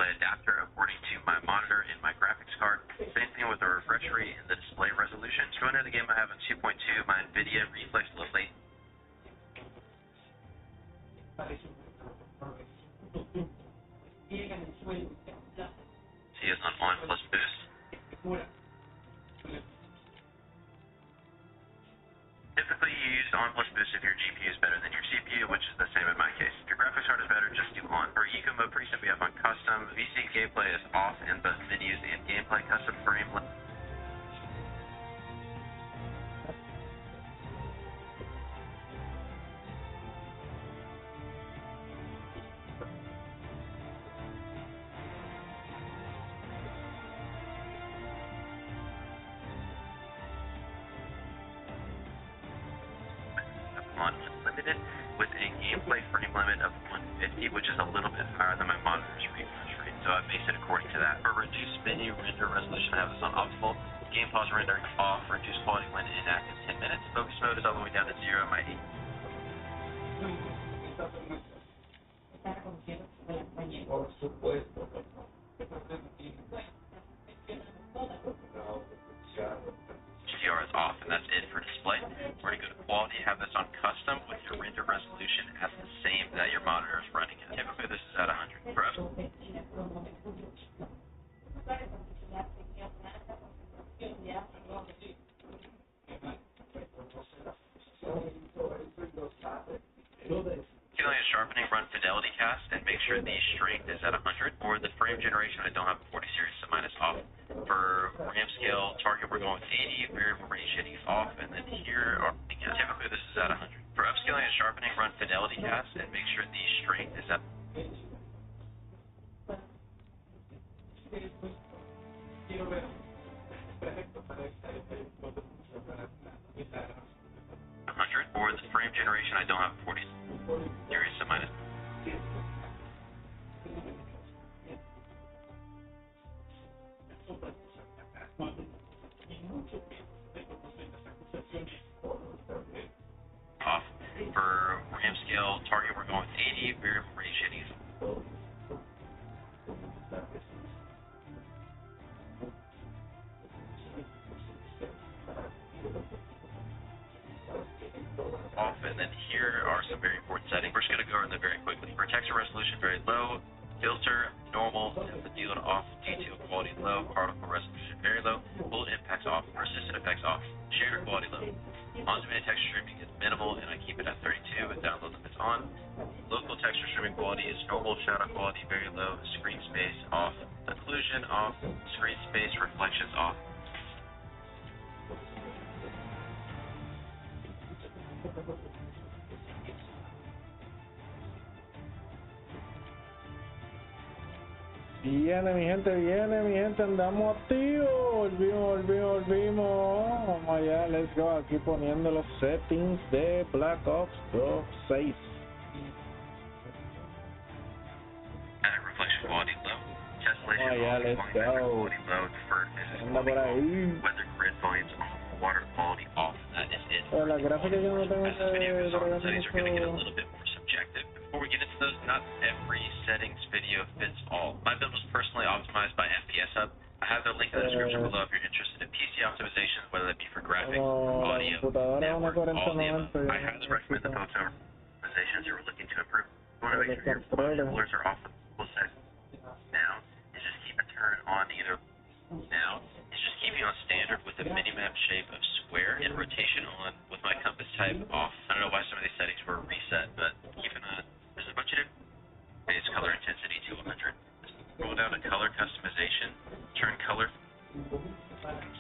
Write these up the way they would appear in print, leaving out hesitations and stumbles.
display adapter according to my monitor and my graphics card. Same thing with the refresh rate and the display resolution. So going into the game, I have a 2.2, my NVIDIA Reflex Low Late. See is on plus boost. Typically you use on plus boost if your GPU is better than your CPU, which is the same in my case. If your graphics card is better, just do on. For eco mode preset, we have on custom. VC gameplay is off in both menus and gameplay. Custom frame on unlimited with a gameplay frame limit of 150, which is a little bit higher than my monitor's refresh rate, so I base it according to that. For reduced menu render resolution, I have this on optimal. Game pause rendering off. Reduce quality when inactive 10 minutes. Focus mode is all the way down to 0. My HDR is off, and that's it for display. We're going to go to quality, have this on custom with your render resolution as the same that your monitor is running at. Typically this is at 100. For scaling and sharpening, run fidelity cast and make sure the strength is at 100. For the frame generation, I don't have a 40 series, so mine is off. For RAM scale target, we're going with 80. Variable range shading is off, and then here are typically this is at 100. For upscaling and sharpening, run fidelity cast and make sure the strength is at 100. For the frame generation, I don't have 40 series, so minus. Off. For RAM scale target, we're going with 80. Variable range shading is off, and then here are some very important settings. We're just going to go over them very quickly. For texture resolution, very low. Filter, normal, and the deal off. Detail quality low. Particle resolution very low. Bullet impacts off. Persistent effects off. Shader quality low. On-demand texture streaming is minimal, and I keep it at 32 with download limits on. Local texture streaming quality is normal. Shadow quality very low. Screen space off. Occlusion off. Screen space reflections off. Viene mi gente, andamos activos, volvimos, vamos allá, let's go, aquí poniendo los settings de Black Ops 2 6. Reflection quality low. Tessellation allá, let's go. Quality low. Deferred physics quality off. Weather grid volumes off. Water quality off. That is it. La gráfica yo no tengo as this video goes on, the settings are going to get a little bit more subjective. Before we get into those, not every settings video fits all. My build was personally optimized by FPS Hub. I have the link in the description below if you're interested in PC optimization, whether that be for graphics, audio, network, all the above. I highly recommend the folks over optimizations who are looking to improve. You want to make sure your alerts are off the full set. Now is just keep a turn on either. Now is just keeping on standard with the minimap shape of square and rotation on with my compass type off. I don't know why some of these settings were reset, but keeping on. There's a bunch of different base color intensity to 100. Roll down to color customization. Turn color.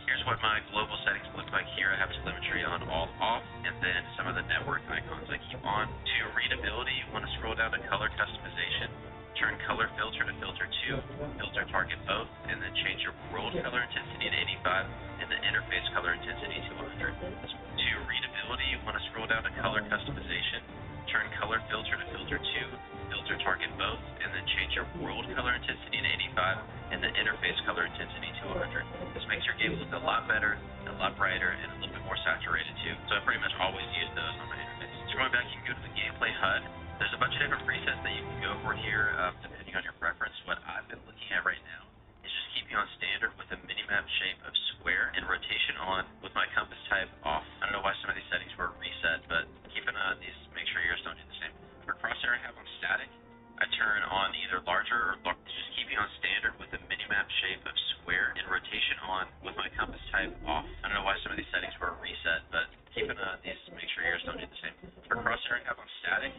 Here's what my global settings look like here. I have telemetry on all off, and then some of the network icons I keep on. To readability, you want to scroll down to color customization. Turn color filter to filter 2. Filter target both, and then change your world color intensity to 85, and the interface color intensity to 100. To readability, you want to scroll down to color customization. Turn color filter to filter 2, filter target both, and then change your world color intensity to 85, and the interface color intensity to 100. This makes your game look a lot better, a lot brighter, and a little bit more saturated too. So I pretty much always use those on my interface. So going back, you can go to the gameplay HUD. There's a bunch of different presets that you can go for here, depending on your preference. What I've been looking at right now is just keeping on standard with a minimap shape of square and rotation on with my compass type off. I don't know why some of these settings were reset, but keep an eye on these. Make sure yours don't do the same. For crosshair, I have on static. I turn on either larger or just keeping on standard with a minimap shape of square and rotation on with my compass type off. I don't know why some of these settings were reset, but keep an eye on these. Make sure yours don't do the same. For crosshair, I have on static.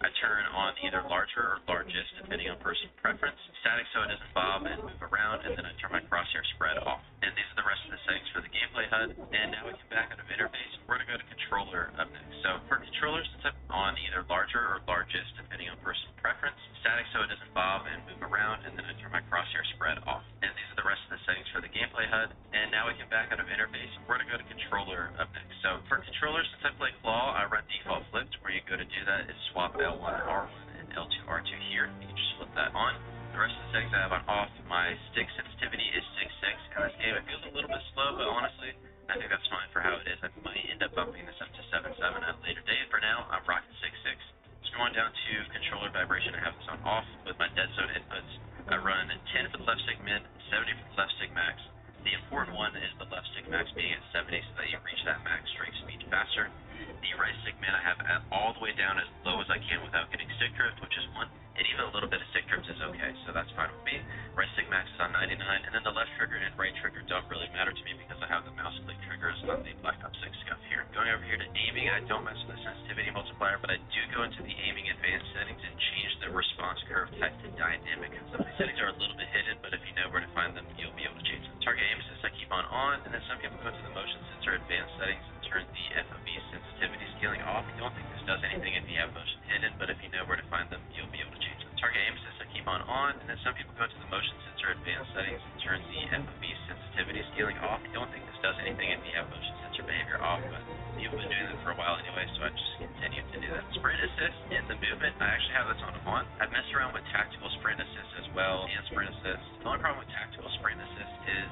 I turn on either larger or largest, depending on personal preference. Static so it doesn't bob and move around, and then I turn my crosshair spread off. And these are the rest of the settings for the gameplay HUD. And now we can back out of interface. We're going to go to controller up next. So for controllers, since I'm on either larger or largest, depending on personal preference. Static so it doesn't bob and move around, and then I turn my crosshair spread off. And these are the rest of the settings for the gameplay HUD. And now we can back out of interface. We're going to go to controller up next. So for controllers, since I play claw, I run default flipped. Where you go to do that is swap L1 R1 and L2 R2 here. You can just flip that on. The rest of the settings I have on off. My stick sensitivity is 6.6. In this game, it feels a little bit slow, but honestly, I think that's fine for how it is. I might end up bumping this up to 7.7 at a later date. For now, I'm rocking 6.6. Just going down to controller vibration, I have this on off. With my dead zone inputs, I run 10 for the left stick min, 70 for the left stick max. The important one is the left stick max being at 70 so that you reach that max strike speed faster. The right stick min I have all the way down as low as I can without getting stick drift, which is 1. And even a little bit of stick drift is okay, so that's fine with me. Right stick max is on 99, and then the left trigger and right trigger don't really matter to me because I have the mouse click triggers on the Black Ops 6 scuff here. Going over here to aiming, I don't mess with the sensitivity multiplier, but I do go into the aiming advanced settings and change the response curve type to dynamic. Some of these settings are a little bit hidden, but if you know where to find them, you'll be able to change them. Target aim assist I keep on, and then some people go to the motion sensor advanced settings and turn the FOV sensitivity scaling off. I don't think this does anything if you have motion hidden, but if you know where to find them, you'll be able to change them. Target aim assist I keep on, and then some people go to the motion sensor advanced settings and turn the FOV sensitivity scaling off. I don't think this does anything if you have motion sensor behavior off, but people have been doing that for a while anyway, so I just continue to do that. Sprint assist in the movement, I actually have this on. I've messed around with tactical sprint assist as well, and sprint assist. The only problem with tactical sprint assist is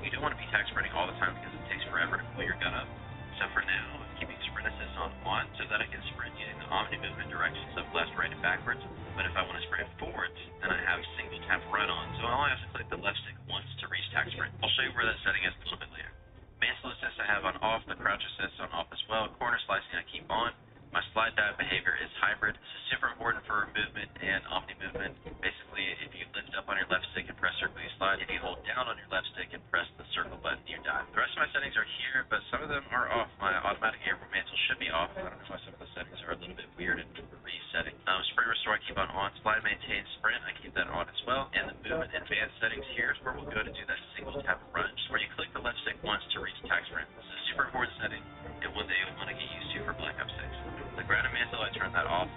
you don't want to be tac sprinting all the time because it takes forever to pull your gun up. So for now, I'm keeping sprint assist on so that I can sprint using the omni movement directions of left, right, and backwards. But if I want to sprint forwards, then I have single tap run on, so I only have to click the left stick once to reach tac sprint. I'll show you where that setting is a little bit later. Mantle assist I have on off, the crouch assist on off as well. Corner slicing I keep on. My slide dive behavior is hybrid. This is super important for movement and omni movement. Basically, if you lift up on your left stick and press circle, you slide. If you hold down on your left stick and press the circle button, you dive. The rest of my settings are here, but some of them are off. My automatic airborne mantle should be off. I don't know why some of the settings are a little bit weird and resetting. Sprint restore I keep on. Slide maintain sprint I keep that on as well. And the movement advanced settings here is where we'll go to do that single tap run, where you click the left stick once to reach tac sprint. This is a super important setting and one that you'll want to get used to for Black Ops 6. The ground and mantle I turn that off.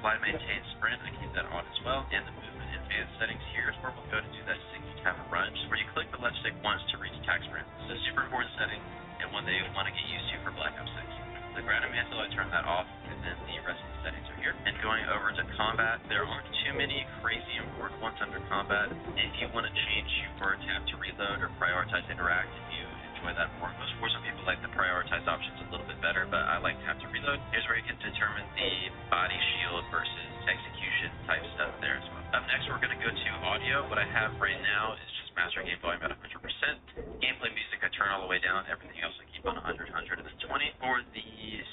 Slide maintain sprint I keep that on as well. And the movement advanced settings here is where we'll go to do that single tap run, where you click the left stick once to reach tac sprint. This is a super important setting and one that you'll want to get used to for Black Ops 6. The ground and mantle I turn that off, and then the rest of the settings are here. And going over to combat, there aren't too many crazy important ones under combat. If you want to change your tap to reload or prioritize interact, if you enjoy that more. Most Warzone people like the prioritized options a little bit better, but I like tap to reload. Here's where you can determine the body shield versus execution type stuff there as well. Up next, we're going to go to audio. What I have right now is just master game volume at 100%. Gameplay music I turn all the way down. Everything else I keep on 100, 100, and then 20. For the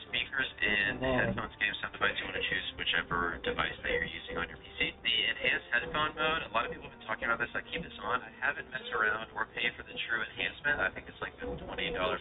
speakers and headphones, game sound device, you want to choose whichever device that you're using on your PC. The enhanced headphone mode, a lot of people have been talking about this. I keep this on. I haven't messed around or paid for the true enhancement. I think it's like a $20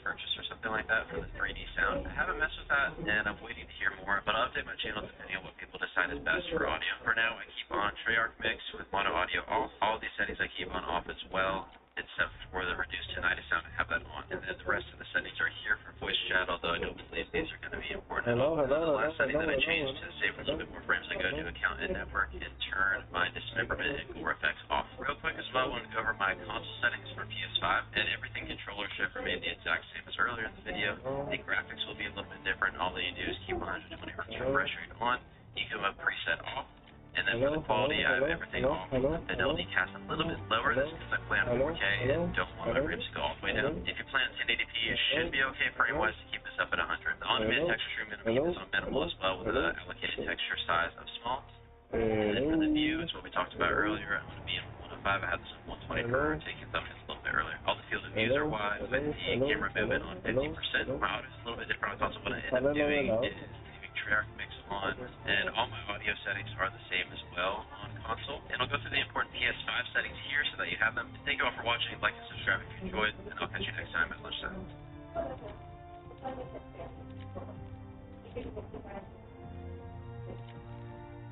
purchase or something like that for the 3D sound. I haven't messed with that, and I'm waiting to hear more, but I'll update my channel depending on what people decide is best for audio. For now, I keep on Treyarch mix with mono audio off. All of these settings I keep on off as well, except for the reduced tinnitus sound, I have that on. And then the rest of the settings are here for voice chat, although I don't believe these are going to be important. The last setting that I changed to save a little bit more frames, I go to account and network and turn my dismemberment and gore effects off. Real quick as well, I want to go over my console settings for PS5, and everything controller should remain the exact same as earlier in the video. The graphics will be a little bit different. All that you do is keep 120 Hz refresh rate on, eco mode preset off, And then for the quality, I have everything on fidelity cast a little bit lower. That's because I play on 4K and don't want my frames to go all the way down. If you play on 1080p, it should be okay frame-wise to keep this up at 100. The on-demand texture stream, I'm going to keep this on minimal as well with the allocated texture size of small. And then for the view, it's what we talked about earlier. I'm going to be in 105. I had this on 120 for taking thumbnails a little bit earlier. All the field of views are wide with the camera movement on 50%. My audio is a little bit different. Also, what I end up doing is leaving Treyarch mix on, and all my audio settings are the same as well on console. And I'll go through the important PS5 settings here so that you have them. Thank you all for watching. Like and subscribe if you enjoyed, and I'll catch you next time at lunchtime.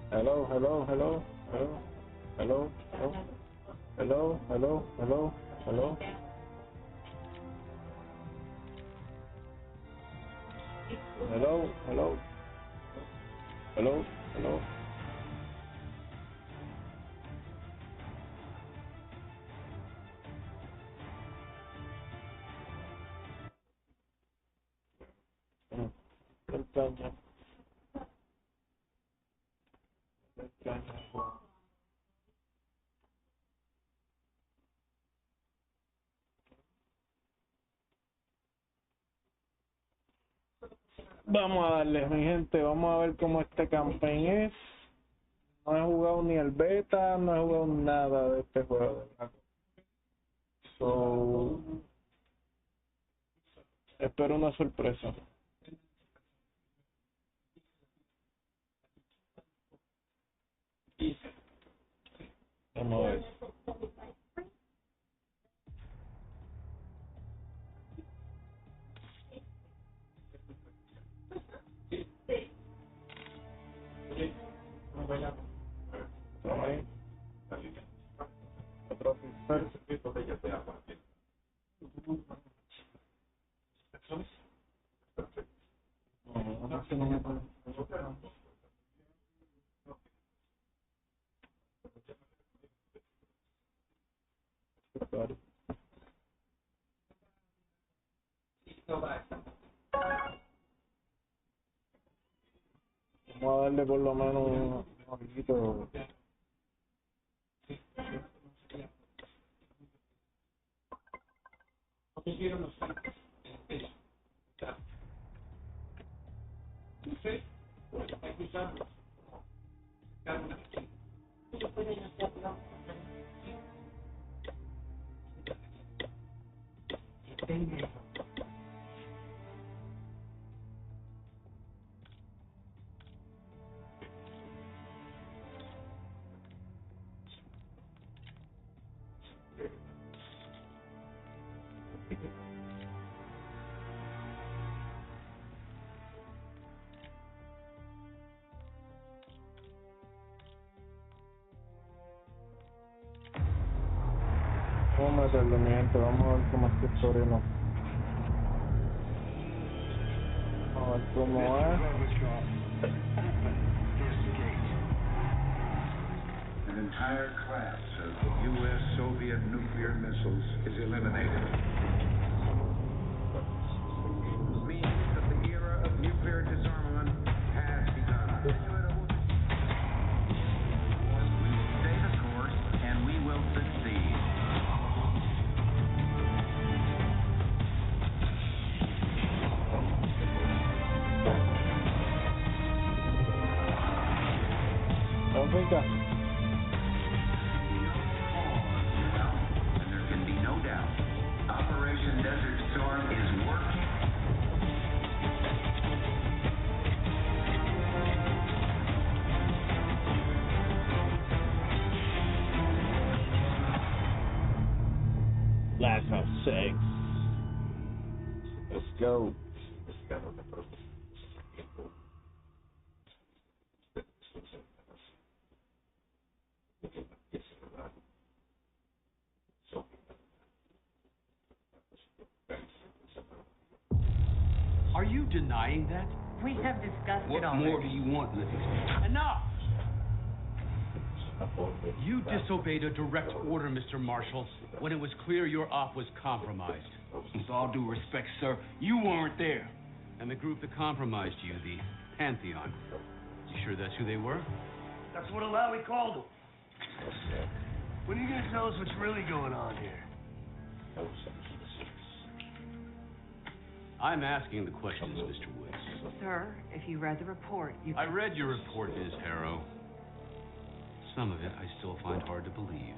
Hello, hello, hello, hello, hello, hello, hello, hello, hello, hello. Hello, hello, hello, hello. Vamos a darle, mi gente, vamos a ver cómo este campaign es. No he jugado ni el beta, no he jugado nada de este juego. So, espero una sorpresa. Vamos a ver. Otro oficial. Vamos a darle por lo menos un poquito. Vamos a meterlo, mi gente, vamos a ver cómo es que esto. Vamos a ver cómo es. An entire class of U.S. Soviet nuclear missiles is eliminated. Means that the era of nuclear disarmament has begun. We will stay the course and we will succeed. Africa. And there can be no doubt, Operation Desert Storm is working. Black Ops 6. Let's go. Are you denying that? We have discussed What it already. more do you want, Livingston? Enough! You disobeyed a direct order, Mr. Marshall, when it was clear your op was compromised. With all due respect, sir, you weren't there. And the group that compromised you, the Pantheon, you sure that's who they were? That's what Alawi called him. When are you gonna tell us what's really going on here? I'm asking the questions, Mr. Woods. Sir, if you read the report, you... I read your report, Ms. Harrow. Some of it I still find hard to believe.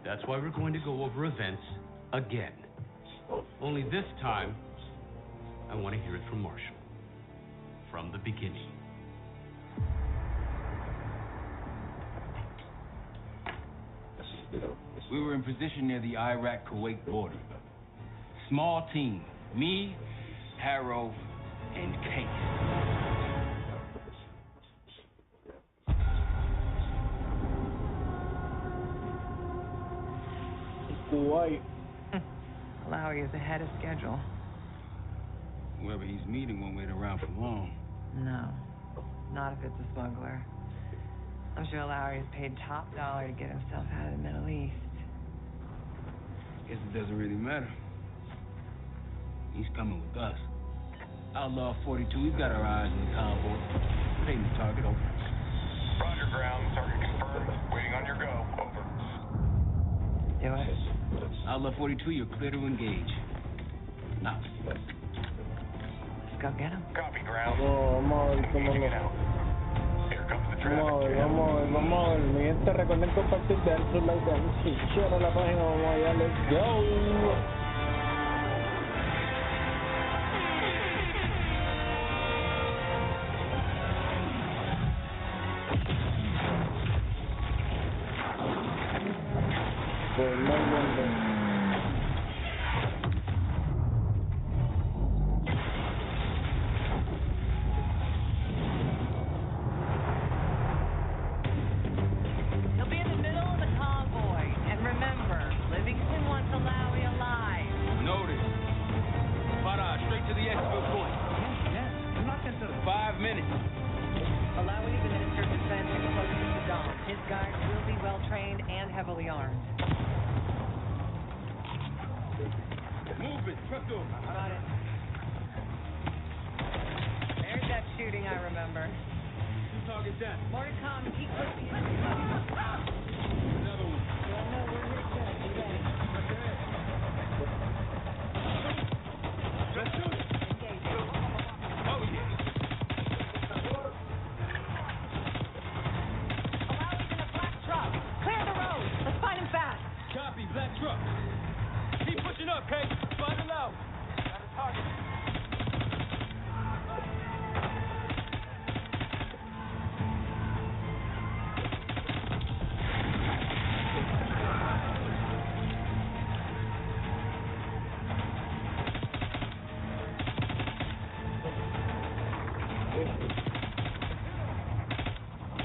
That's why we're going to go over events again. Only this time, I want to hear it from Marshall. From the beginning. We were in position near the Iraq-Kuwait border. Small team. Me, Harrow, and Case. Kuwait. Alawi is ahead of schedule. Whoever he's meeting won't wait around for long. No, not if it's a smuggler. I'm sure Alawi has paid top dollar to get himself out of the Middle East. Guess it doesn't really matter. He's coming with us. Outlaw 42, we've got our eyes on the convoy. Taking the target, over. Roger, ground. Target confirmed. Waiting on your go. Over. Do it. Outlaw 42, you're clear to engage. Out. Let's go get him. Copy, ground. Vamos a ver cómo Engaging nos... it out. Here comes the traffic Vamos a ver, jam. vamos a ver. Mi gente, recuerden compartir, dar su like, dar su share a la página. Vamos allá, let's go. He'll be in the middle of the convoy. And remember, Livingston wants Alawi alive. Notice. Farah, straight to the exfil point. Yes, I'm not concerned. 5 minutes. Alawi is the Minister of Defense and close to Saddam. His guards will be well trained and heavily armed. Movement, truck door. Got it. There's that shooting I remember. Two targets down. More to come. Keep pushing. Another one. Let's do it. Oh, yeah. Alawi's in a black truck. Clear the road. Let's find him fast. Copy, black truck. Keep pushing up, Kate. Find it out. Got a target.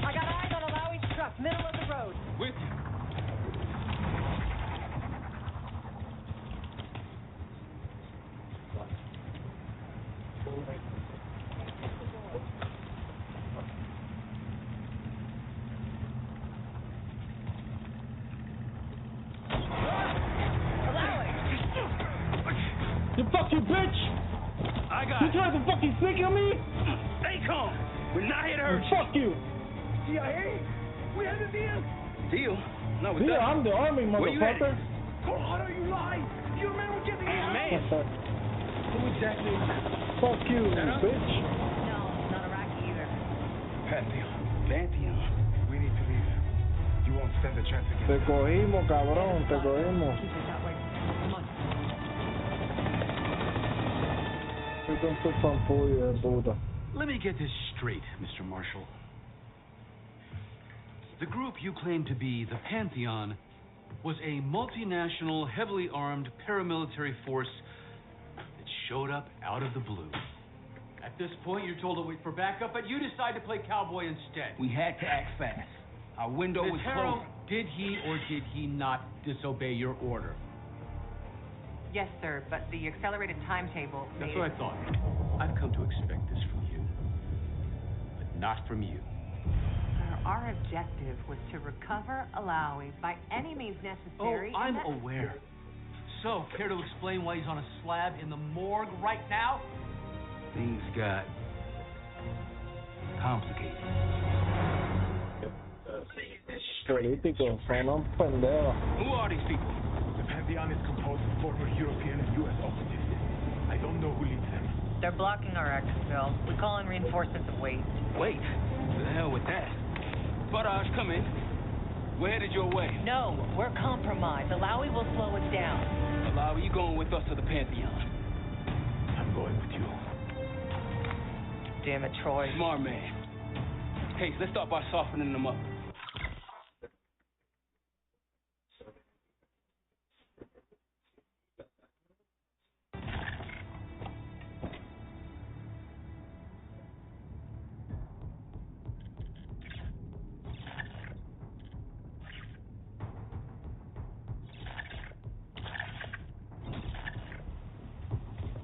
I got eyes on Alawi's truck, middle of the road. With you. You fuck you, bitch! I got You it. tried to fucking sneak on me? Stay calm. We're not here to hurt you. Fuck you! CIA? We had a deal. Deal? No, it's Yeah, done. I'm the army, Where you motherfucker. Go on, are you lying? Do you remember getting out? Man. Who exactly is that? Fuck you, That us? bitch. No, not Iraqi either. Pantheon. We need to leave. You won't stand a chance Te against cogimos, cabrón, te cogimos. Keep it that way. Come on. Estoy con tu fanfuyo de puta. Let me get this straight, Mr. Marshall. The group you claim to be the Pantheon was a multinational, heavily armed paramilitary force that showed up out of the blue. At this point, you're told to wait for backup, but you decide to play cowboy instead. We had to act fast. Our window was Ms. Harrow, closed. did he or did he not disobey your order? Yes, sir, but the accelerated timetable That's made what I thought. I've come to expect this from you, but not from you. Sir, our objective was to recover Alawi by any means Oh, necessary. I'm and that- aware. So, care to explain why he's on a slab in the morgue right now? Things got complicated. políticos, son unos pendejos. Who are these people? The Pantheon is composed of former European and U.S. officers. I don't know who leads them. They're blocking our exit, Bill. We call in reinforcements and wait. Wait. To the hell with that. Barrage, come in. We're headed your way. No, we're compromised. Alawi will slow us down. Alawi, you going with us to the Pantheon? I'm going with you. Damn it, Troy. Smart man. Hey, let's start by softening them up.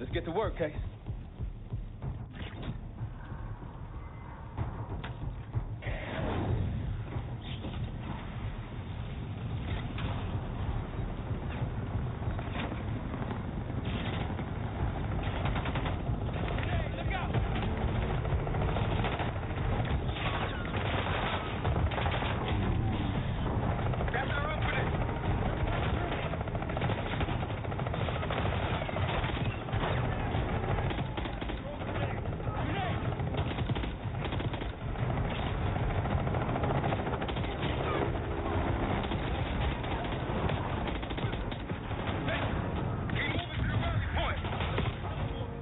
Let's get to work, Case.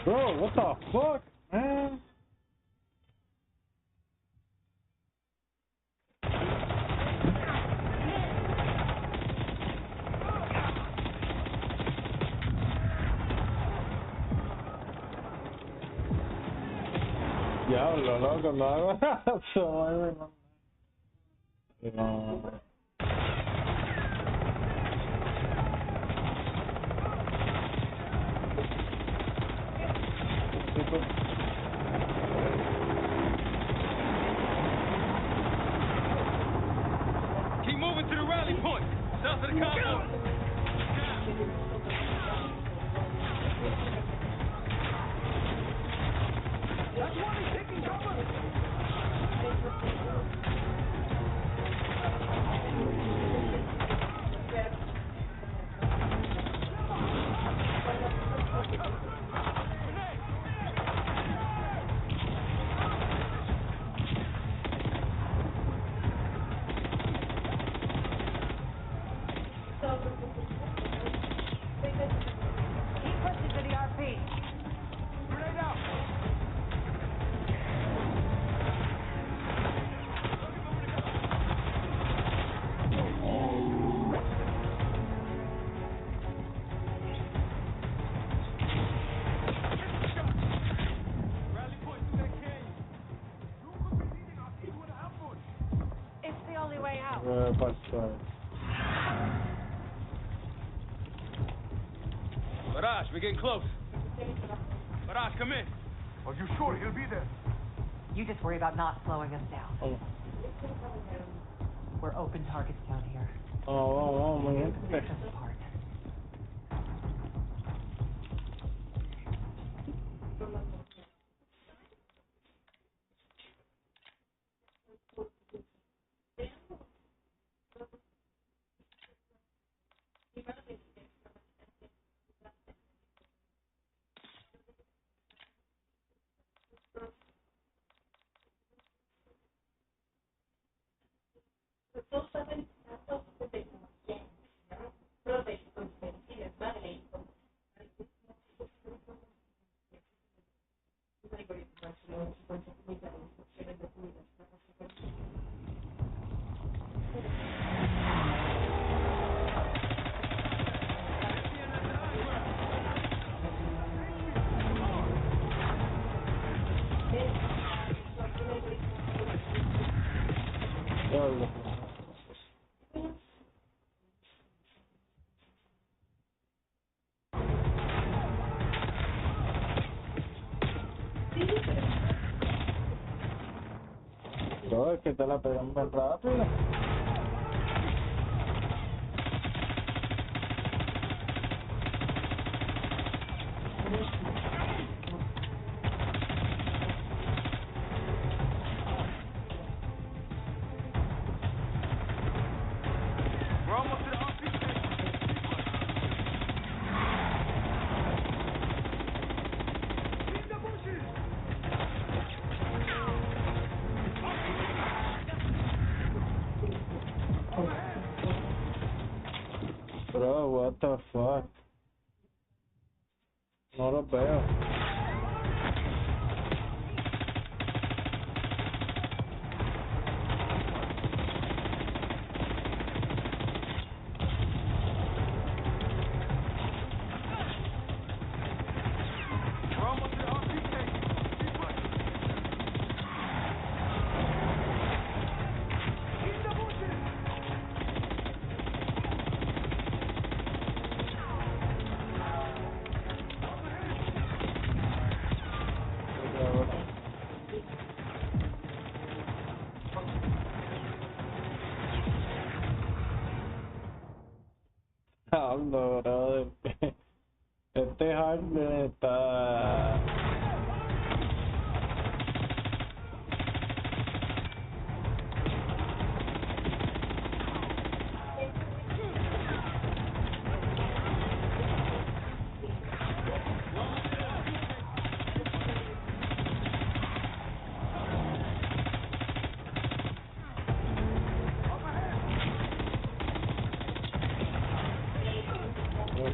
Bro, what the fuck, man? Diablo, loco, no hago eso, no. Keep moving to the rally point. South of the convoy. That's why he's taking cover! Barrage, we're getting close. Barrage, come in. Are you sure he'll be there? You just worry about not slowing us down. Oh. We're open targets down here. Oh, man. Pick us apart. No, es que te la pegan bien rápido. Bro, what the fuck? No lo veo. No, bro. Este hardware está...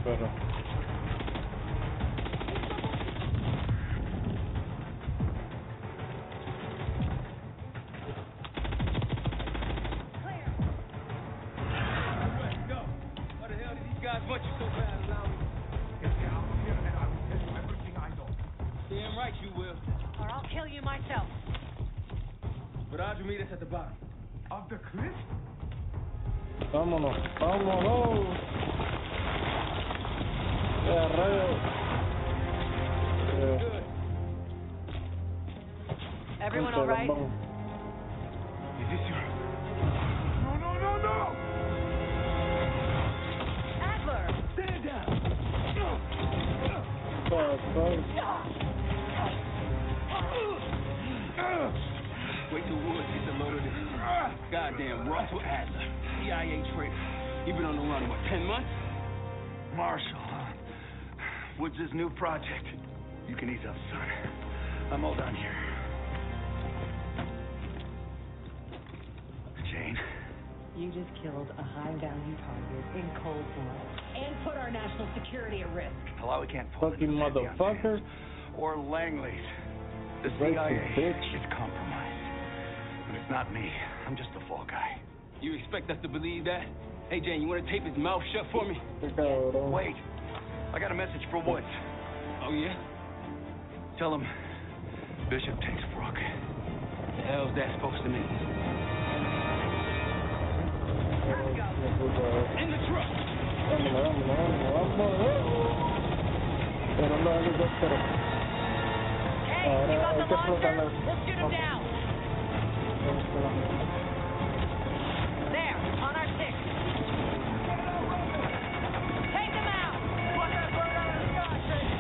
Pero... Damn right you will. Or I'll kill you myself. But Audrey meet us at the bottom. Of the cliff? Vámonos, vámonos. Good. Everyone all right? Is this your... No! Adler! Stand down! Wait till Woods gets a load of this. Goddamn Russell Adler, CIA traitor. He been on the run, what, 10 months? Marshall, Woods' new project. You can ease up, son. I'm all done here. Jane? You just killed a high-value target in cold blood and put our national security at risk. Hello, we can't pull Fucking this on motherfucker. hands. Or Langley's. The Right, CIA bitch. is compromised. And it's not me. I'm just the fall guy. You expect us to believe that? Hey, Jane, you want to tape his mouth shut for me? Wait. I got a message for Woods. Oh, yeah? Tell him Bishop takes Brooke. The hell's that supposed to mean? In the truck! Pero no helicóptero. Ahora hay que explotarla. We'll shoot him down. There, on our six. Take him out. Put that bird out of the sky, Shane.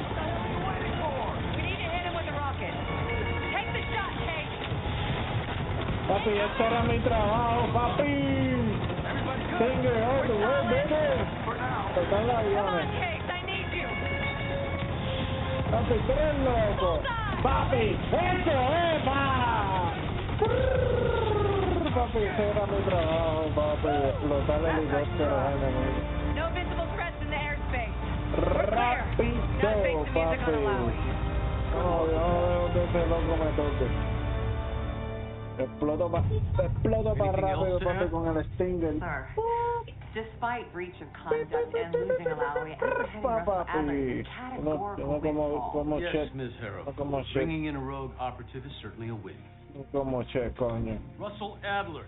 What the hell are you waiting for? We need to hit him with a rocket. Take the shot, Kate. Papi, este era mi trabajo, papi. Finger all the way, baby. Tocar los Come on, aviones. Kate, I need you. Papi, tú eres loco. Papi, eso es, pa. Papi, ese era mi trabajo, papi. Explotar el helicóptero enemigo. No visible threats in the airspace. We're clear. Rápido, Now fix the music on papi. Malawi. No, yo no dejo que ese loco me toque. Exploto para rápido, papi, con el Stinger. Sir, despite breach of conduct and losing Malawi, apprehending Russell Adler is a categorical windfall. Yes, Ms. Harrow. Como Che, Bringing in a rogue operative is certainly a win. como Che, coño. Russell Adler,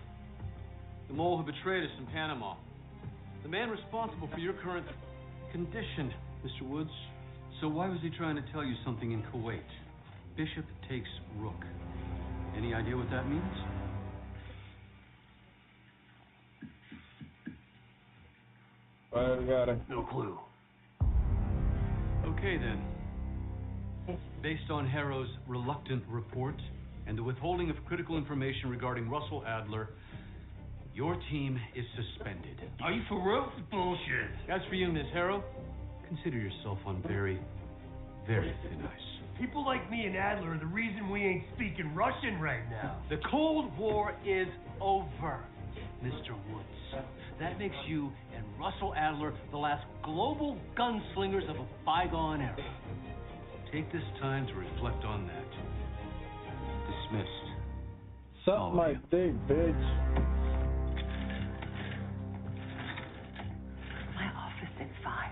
the mole who betrayed us in Panama. The man responsible for your current condition, Mr. Woods. So why was he trying to tell you something in Kuwait? Bishop takes Rook. Any idea what that means? I got it. No clue. Okay then. Based on Harrow's reluctant report and the withholding of critical information regarding Russell Adler, your team is suspended. Are you for real? Bullshit. As for you, Ms. Harrow, consider yourself on very, very thin ice. People like me and Adler are the reason we ain't speaking Russian right now. The Cold War is over. Mr. Woods. That makes you and Russell Adler the last global gunslingers of a bygone era. Take this time to reflect on that. Dismissed. Suck my dick, bitch. My office in 5.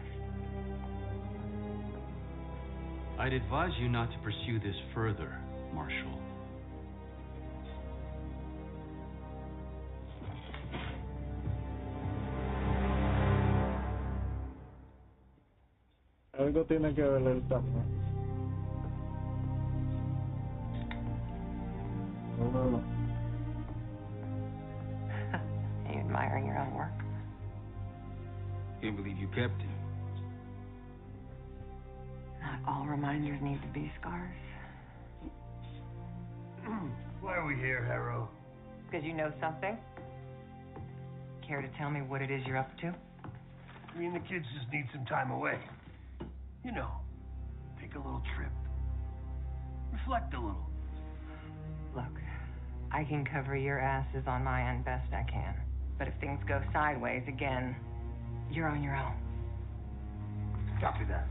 I'd advise you not to pursue this further, Marshal. Algo tiene que ver el también. No. Are you admiring your own work? Can't believe you kept him. Not all reminders need to be scars. Why are we here, Harrow? Because you know something? Care to tell me what it is you're up to? Me and the kids just need some time away. You know, take a little trip. Reflect a little. Look, I can cover your asses on my end best I can. But if things go sideways again, you're on your own. Copy that.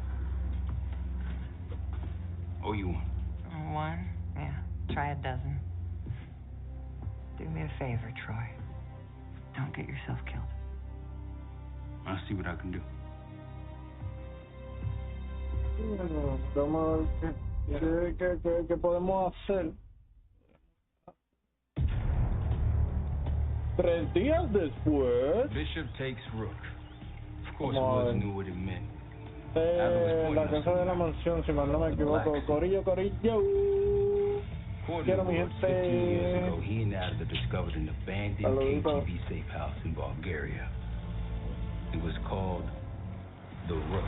Oh, you one. One? Yeah. Try a dozen. Do me a favor, Troy. Don't get yourself killed. I'll see what I can do. Bueno, vamos a ver qué podemos hacer. 3 días después. Bishop takes Rook. Of course, Come on. Woods knew what it meant. La casa de la mansión, si mal no me equivoco. Corillo. Quiero mi 15 years ago, gente. he and Adler discovered an abandoned Saludos. KGB safe house in Bulgaria. It was called the Rook.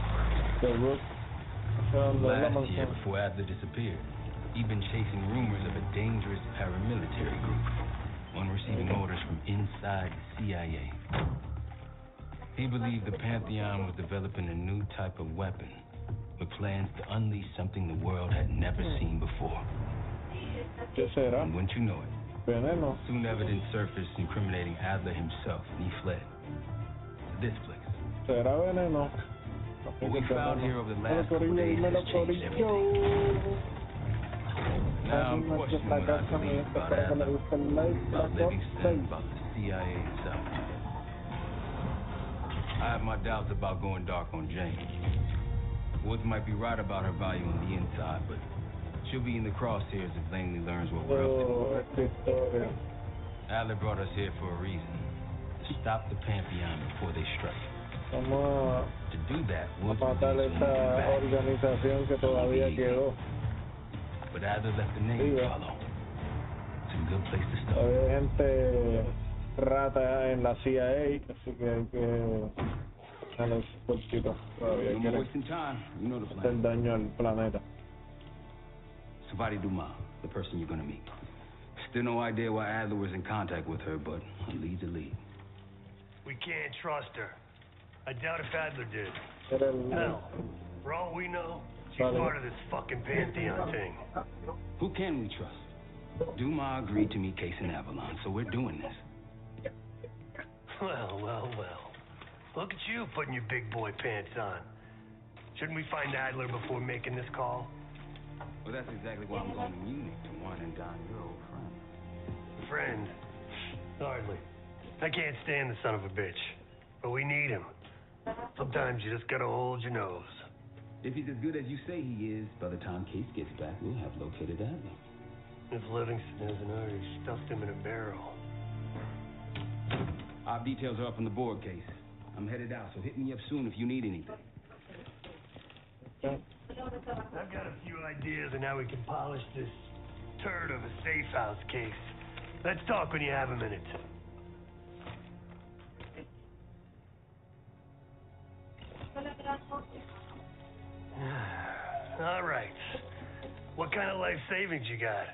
The Rook. La Last year, mansión. before Adler disappeared, he'd been chasing rumors of a dangerous paramilitary group, one receiving orders from inside the CIA. He believed the Pantheon was developing a new type of weapon, with plans to unleash something the world had never seen before. ¿Qué será? And wouldn't you know it, Veneno. soon evidence surfaced incriminating Adler himself, and he fled to this place. ¿Será veneno? What we found here over the last couple Corillo, days dímelo, has changed Corillo. everything. Now I'm Dime que questioning esta what I casa me believe dice about para que le Adler, guste el like, about la Livingston, about the CIA itself. I have my doubts about going dark on Jane. Woods might be right about her value on the inside, but she'll be in the crosshairs if Langley learns what we're up to. Oh, esta historia. Adler brought us here for a reason, to stop the Pantheon before they strike. Vamos To do that, a Woods matar believes we need esta to back. organización que todavía quedó. But Adler left the name Sí, follow. It's a good place to start. Todavía hay gente rata en la CIA, así que hay que a los cortitos todavía No more quieren wasting time. You know the hacer plan. daño al planeta. Savati Dumas, the person you're gonna meet. Still no idea why Adler was in contact with her, but a lead's a lead. We can't trust her. I doubt if Adler did. Era el- Hell, for all we know, she's Vale. part of this fucking Pantheon thing. Who can we trust? Dumas agreed to meet Case in Avalon, so we're doing this. Well. Look at you putting your big boy pants on. Shouldn't we find Adler before making this call? Well, that's exactly why I'm going to Munich to wine and dine your old friend. Friend? Hardly. I can't stand the son of a bitch. But we need him. Sometimes you just gotta hold your nose. If he's as good as you say he is, by the time Case gets back, we'll have located Adler. If Livingston hasn't already stuffed him in a barrel. Our details are up on the board, Case. I'm headed out, so hit me up soon if you need anything. Okay. I've got a few ideas on how we can polish this turd of a safe house case. Let's talk when you have a minute. All right. What kind of life savings you got?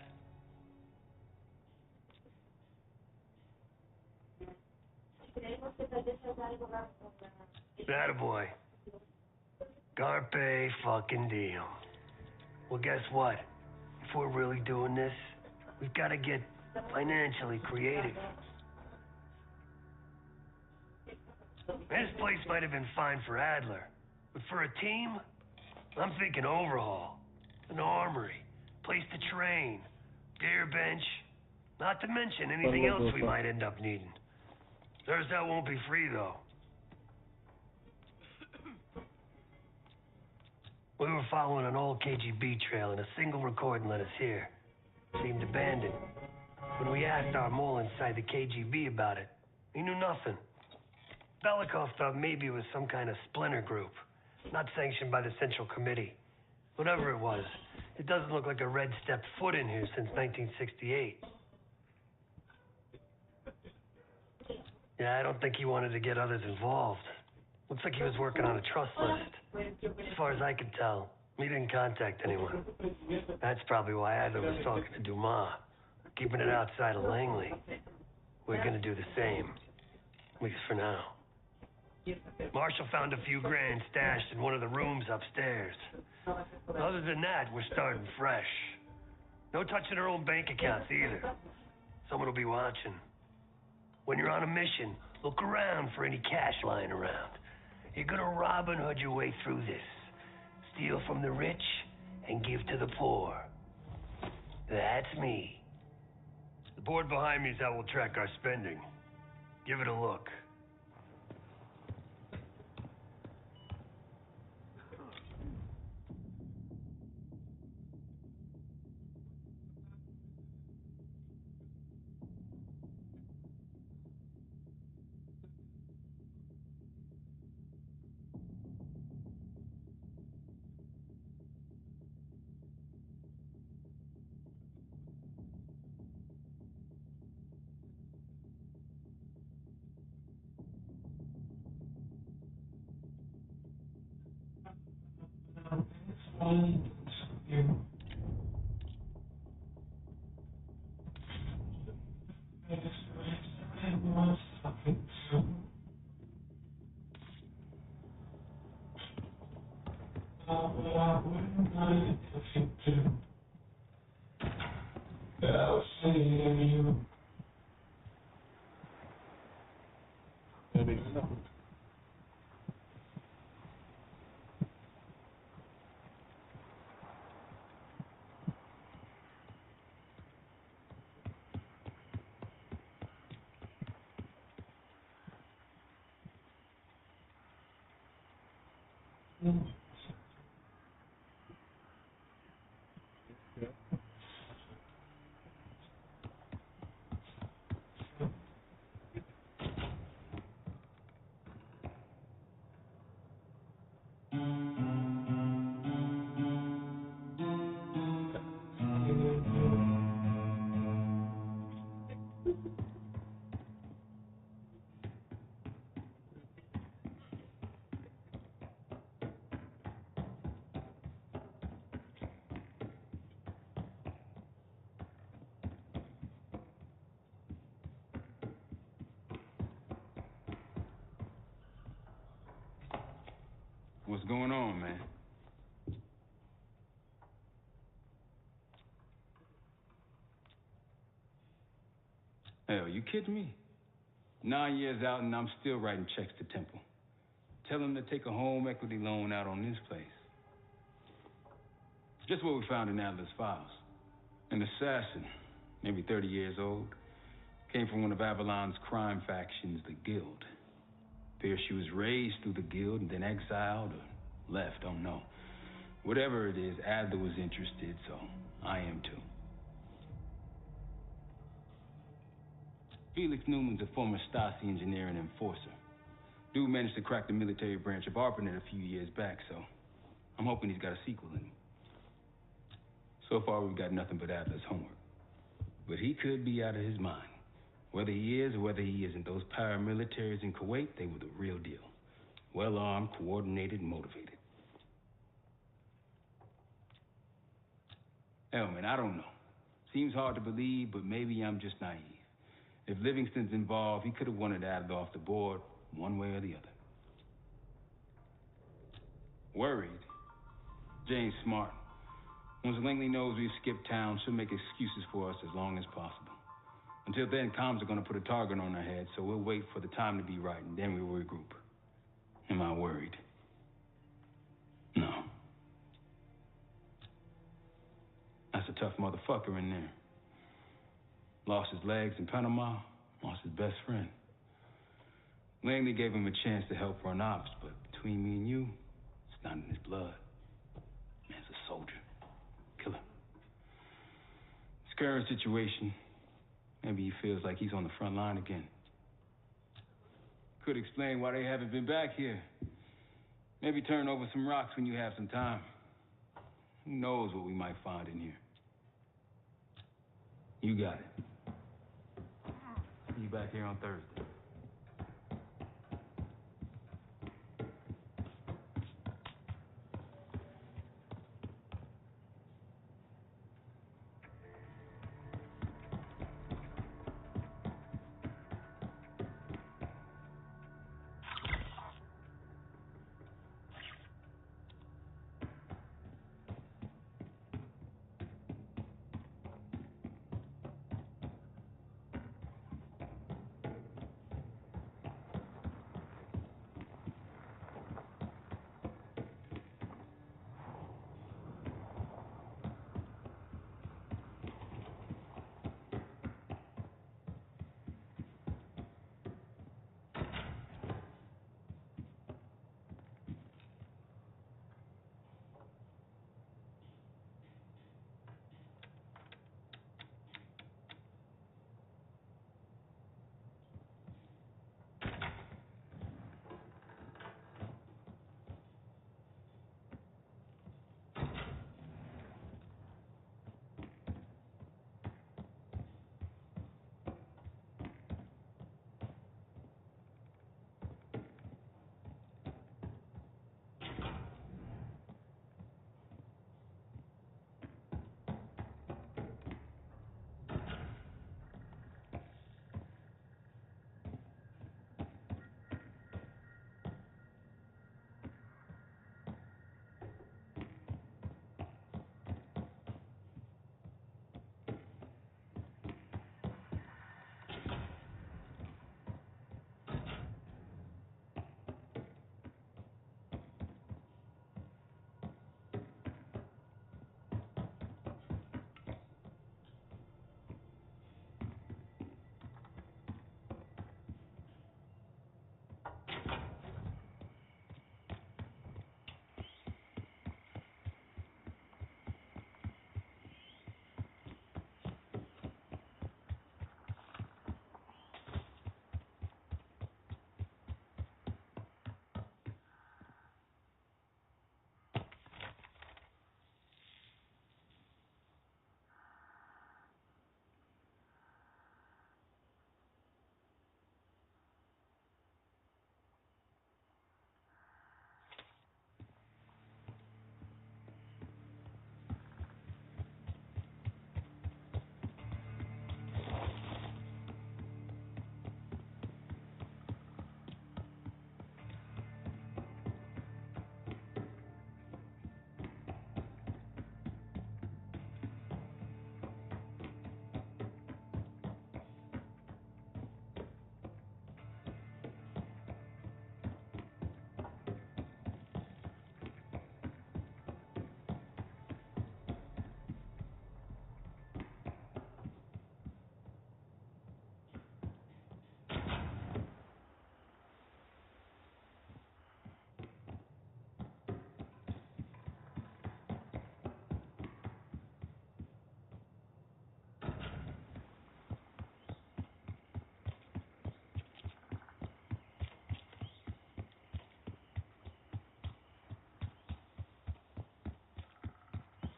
Attaboy. Carpe fucking diem. Well, guess what? If we're really doing this, we've got to get financially creative. This place might have been fine for Adler, but for a team, I'm thinking overhaul, an armory, place to train, gear bench, not to mention anything else we might end up needing. There's that won't be free, though. We were following an old KGB trail and a single recording led us here. Seemed abandoned. When we asked our mole inside the KGB about it, he knew nothing. Belikov thought maybe it was some kind of splinter group, not sanctioned by the Central Committee. Whatever it was, it doesn't look like a red stepped foot in here since 1968. Yeah, I don't think he wanted to get others involved. Looks like he was working on a trust list. As far as I could tell, he didn't contact anyone. That's probably why Adler was talking to Dumas, keeping it outside of Langley. We're gonna do the same, at least for now. Marshall found a few grand stashed in one of the rooms upstairs. Other than that, we're starting fresh. No touching our own bank accounts either. Someone will be watching. When you're on a mission, look around for any cash lying around. You're gonna Robin Hood your way through this. Steal from the rich and give to the poor. That's me. The board behind me is how we'll track our spending. Give it a look. What's going on, man? Hell, you kidding me? 9 years out and I'm still writing checks to Temple. Tell him to take a home equity loan out on this place. Just what we found in Adler's files. An assassin, maybe 30 years old, came from one of Avalon's crime factions, the Guild. Fear she was raised through the Guild and then exiled or left, don't know. Whatever it is, Adler was interested, so I am too. Felix Newman's a former Stasi engineer and enforcer. Dude managed to crack the military branch of ARPANET a few years back, so I'm hoping he's got a sequel in him. So far, we've got nothing but Adler's homework. But he could be out of his mind. Whether he is or whether he isn't, those paramilitaries in Kuwait, they were the real deal. Well-armed, coordinated, motivated. Hell, man, I don't know. Seems hard to believe, but maybe I'm just naive. If Livingston's involved, he could have wanted Adler off the board one way or the other. Worried? Jane's smart. Once Langley knows we've skipped town, she'll make excuses for us as long as possible. Until then, comms are gonna put a target on our head, so we'll wait for the time to be right, and then we'll regroup. Am I worried? No. That's a tough motherfucker in there. Lost his legs in Panama, lost his best friend. Langley gave him a chance to help run ops, but between me and you, it's not in his blood. Man's a soldier. Killer. Scary situation. Maybe he feels like he's on the front line again. Could explain why they haven't been back here. Maybe turn over some rocks when you have some time. Who knows what we might find in here? You got it. See you back here on Thursday.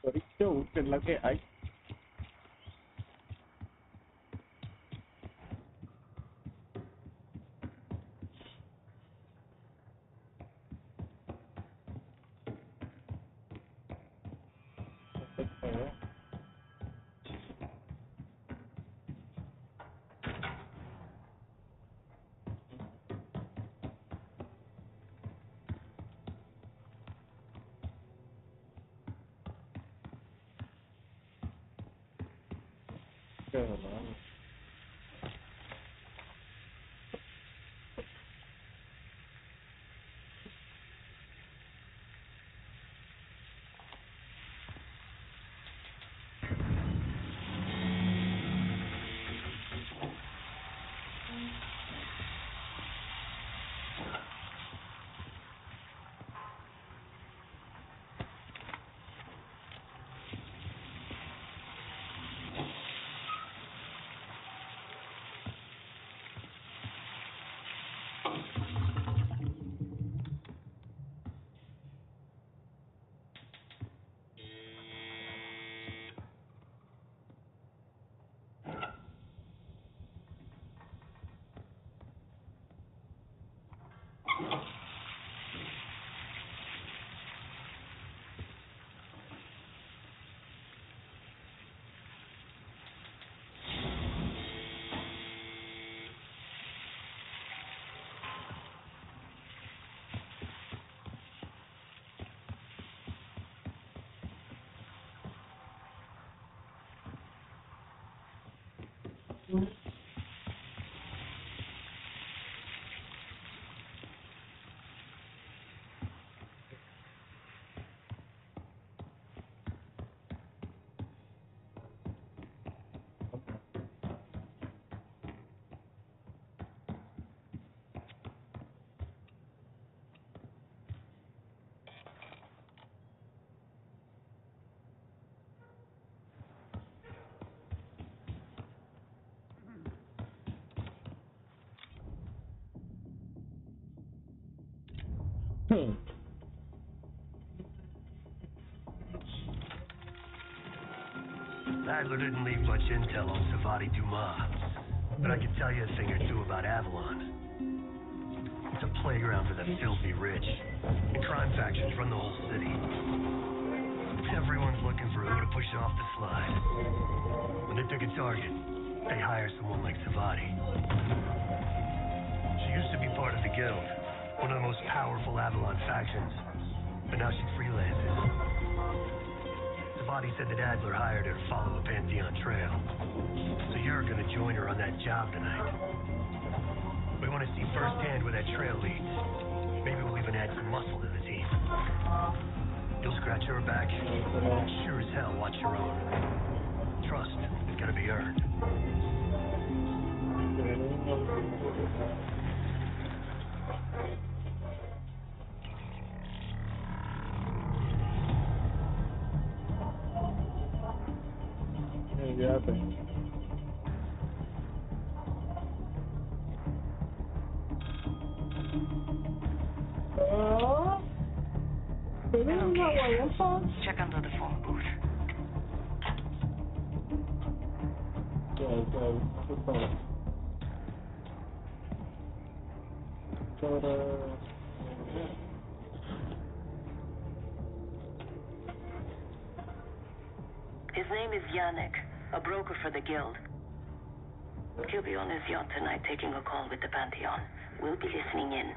Corillo, que es la que hay. Qué bueno. Adler didn't leave much intel on Savati Dumas, but I can tell you a thing or two about Avalon. It's a playground for the filthy rich, and crime factions run the whole city. Everyone's looking for who to push off the slide. When they pick a target, they hire someone like Savati. She used to be part of the Guild, one of the most powerful Avalon factions, but now she freelances. Savati said that Adler hired her to follow the Pantheon trail. So you're gonna join her on that job tonight. We want to see firsthand where that trail leads. Maybe we'll even add some muscle to the team. You'll scratch her back. Sure as hell watch your own. Trust is gonna be earned. Check under the phone booth. His name is Yannick, a broker for the Guild. He'll be on his yacht tonight taking a call with the Pantheon. We'll be listening in.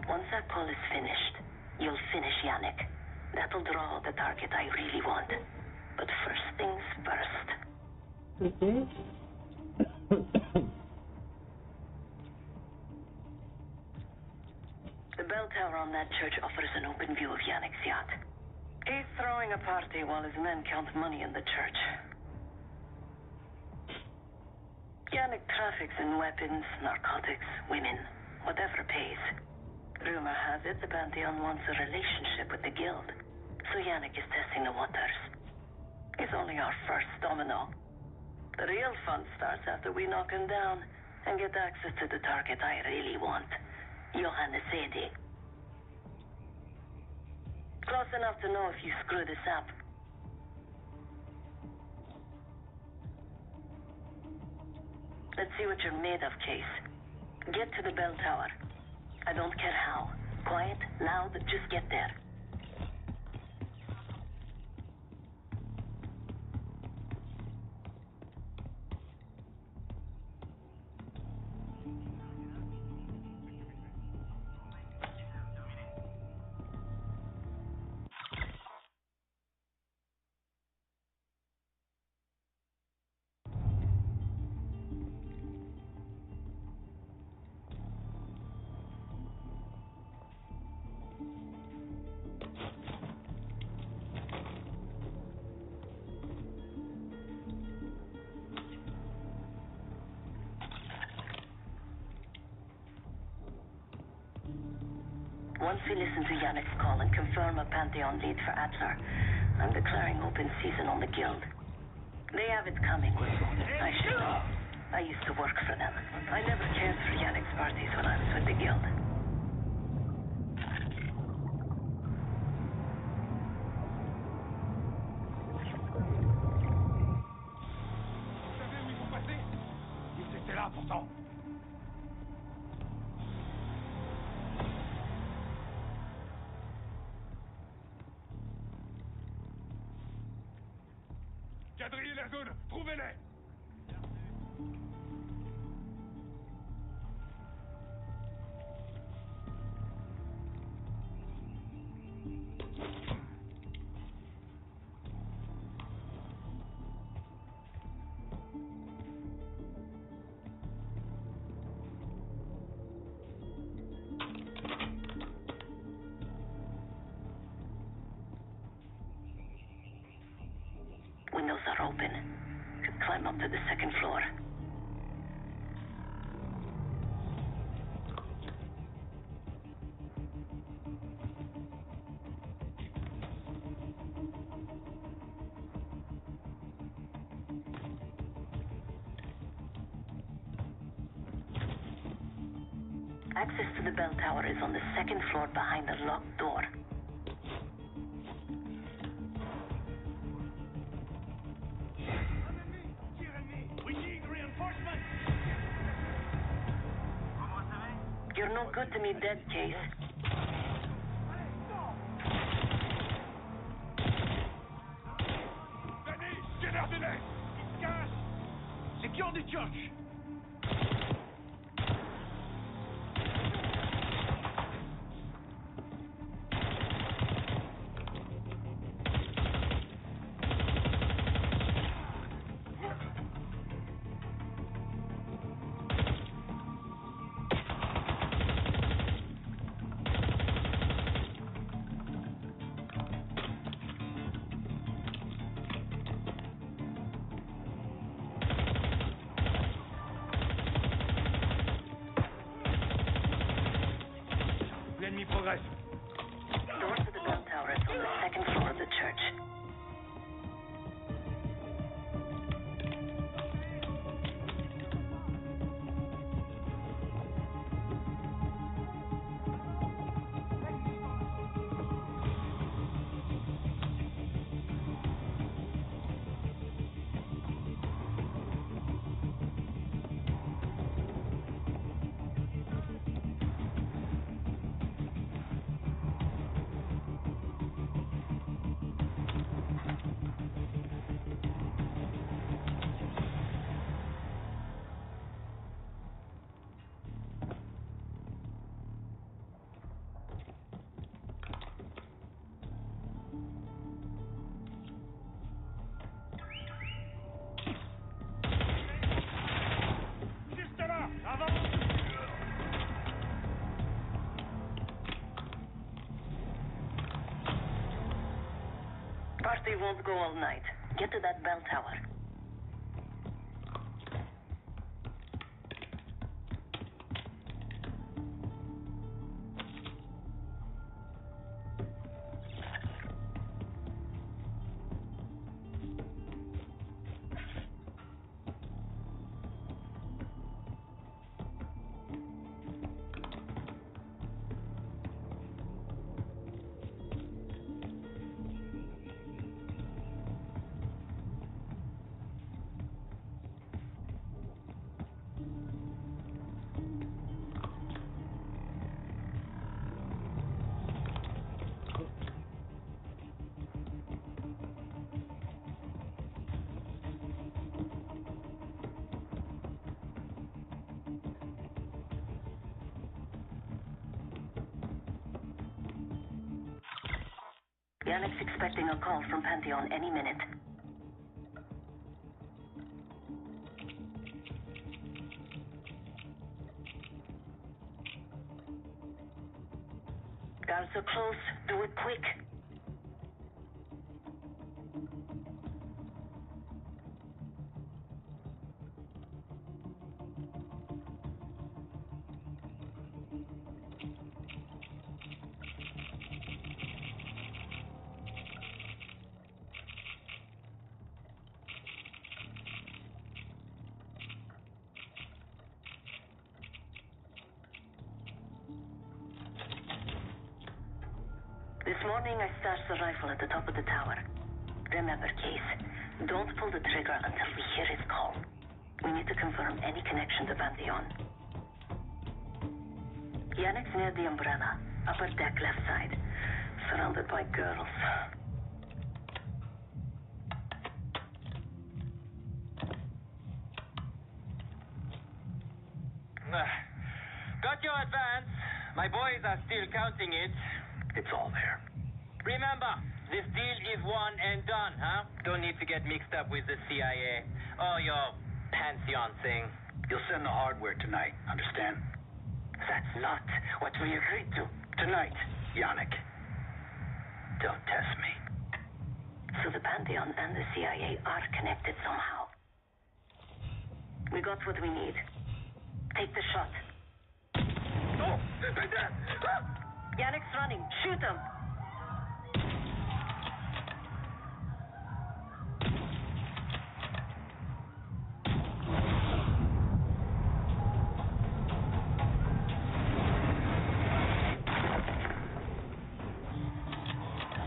Once that call is finished, you'll finish Yannick. That'll draw the target I really want. But first things first. The bell tower on that church offers an open view of Yannick's yacht. He's throwing a party while his men count money in the church. Yannick traffics in weapons, narcotics, women, whatever pays. Rumor has it the Pantheon wants a relationship with the Guild, so Yannick is testing the waters. He's only our first domino. The real fun starts after we knock him down and get access to the target I really want, Johannes Edi. Close enough to know if you screw this up. Let's see what you're made of, Case. Get to the bell tower. I don't care how. Quiet, loud, just get there. Once we listen to Yannick's call and confirm a Pantheon lead for Adler, I'm declaring open season on the Guild. They have it coming. I should know. I used to work for them. I never cared for Yannick's parties when I was with the Guild. Quadrillez la zone, trouvez-les! open. Could climb up to the second floor. Access to the bell tower is on the second floor behind the locked door. We need reinforcements! You're no good to me, dead case. Get out of there! Gas! Secure the church! L'ennemi progresse. Door to the bell tower is on the second floor of the church. Party won't go all night. Get to that bell tower. Yannick's expecting a call from Pantheon any minute. Guards are close. Do it quick. This morning I stashed the rifle at the top of the tower. Remember, Case, don't pull the trigger until we hear his call. We need to confirm any connection to Pantheon. Yannick's near the umbrella, upper deck left side, surrounded by girls. Got your advance. My boys are still counting it. It's all there. Remember, this deal is one and done, huh? Don't need to get mixed up with the CIA or your Pantheon thing. You'll send the hardware tonight, understand? That's not what we agreed to. Tonight, Yannick. Don't test me. So the Pantheon and the CIA are connected somehow. We got what we need. Take the shot. Oh! Right there! Ah! Yannick's running. Shoot him!